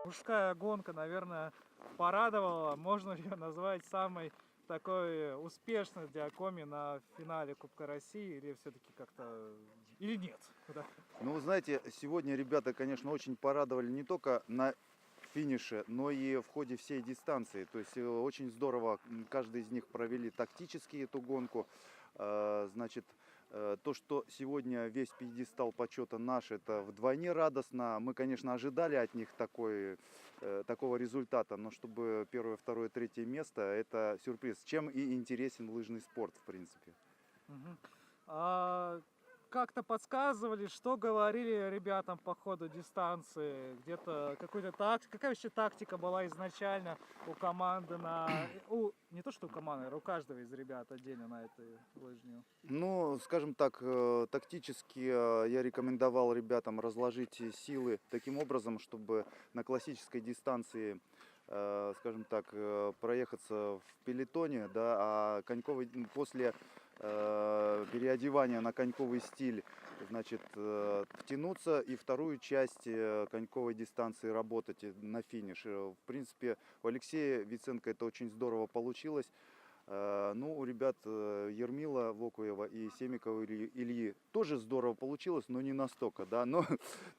Мужская гонка, наверное, порадовала. Можно ее назвать самой такой успешной для Коми на финале Кубка России, или все-таки как-то... Или нет? Да. Ну, вы знаете, сегодня ребята, конечно, очень порадовали не только на финише, но и в ходе всей дистанции. То есть очень здорово каждый из них провели тактически эту гонку. Значит, то, что сегодня весь пьедестал почета наш, это вдвойне радостно. Мы, конечно, ожидали от них такого результата, но чтобы первое, второе, третье место, это сюрприз. Чем и интересен лыжный спорт, в принципе. А как-то подсказывали, что говорили ребятам по ходу дистанции? Где-то какая вообще тактика была изначально у команды не то что у команды, а у каждого из ребят отдельно на этой лыжне? Ну, скажем так, тактически я рекомендовал ребятам разложить силы таким образом, чтобы на классической дистанции, скажем так, проехаться в пелотоне, да, а после переодевания на коньковый стиль, значит, втянуться и вторую часть коньковой дистанции работать на финише. В принципе, у Алексея Виценко это очень здорово получилось. Ну, у ребят Ермила Вокуева и Семикова Ильи тоже здорово получилось, но не настолько, да. Но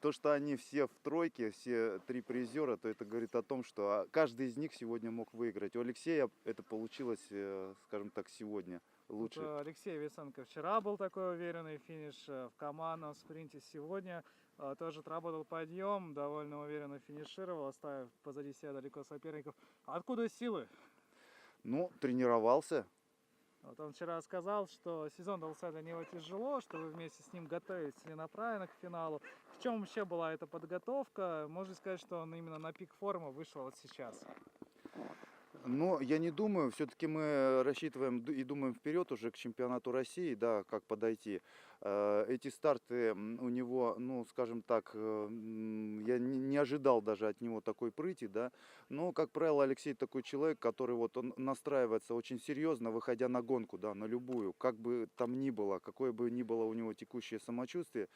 то, что они все в тройке, все три призера, то это говорит о том, что каждый из них сегодня мог выиграть. У Алексея это получилось, скажем так, сегодня лучше. Вот Алексей Виценко вчера был такой уверенный финиш в командном спринте. Сегодня тоже отработал подъем, довольно уверенно финишировал, оставив позади себя далеко соперников. Откуда силы? Ну, тренировался. Вот он вчера сказал, что сезон дался для него тяжело, что вы вместе с ним готовились целенаправленно к финалу. В чем вообще была эта подготовка? Можно сказать, что он именно на пик формы вышел вот сейчас? Но я не думаю, все-таки мы рассчитываем и думаем вперед уже к чемпионату России, да, как подойти. Эти старты у него, ну, скажем так, я не ожидал даже от него такой прыти, да. Но, как правило, Алексей такой человек, который вот он настраивается очень серьезно, выходя на гонку, да, на любую, как бы там ни было, какое бы ни было у него текущее самочувствие.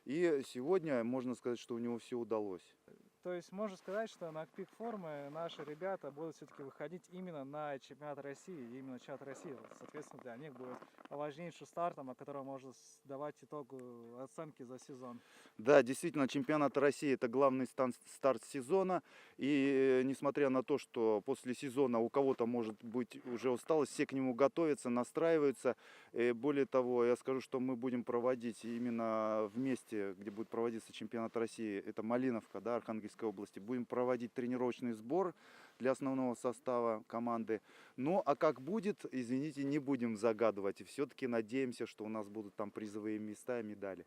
И сегодня можно сказать, что у него все удалось. То есть можно сказать, что на пик формы наши ребята будут все-таки выходить именно на чемпионат России, и именно чемпионат России, соответственно, для них будет важнейшим стартом, о котором можно давать итог оценки за сезон. Да, действительно, чемпионат России это главный старт сезона. И несмотря на то, что после сезона у кого-то может быть уже усталость, все к нему готовятся, настраиваются. И более того, я скажу, что мы будем проводить именно в месте, где будет проводиться чемпионат России, это Малиновка, да, Архангельской области, будем проводить тренировочный сбор для основного состава команды. Ну, а как будет, извините, не будем загадывать. И все-таки надеемся, что у нас будут там призовые места и медали.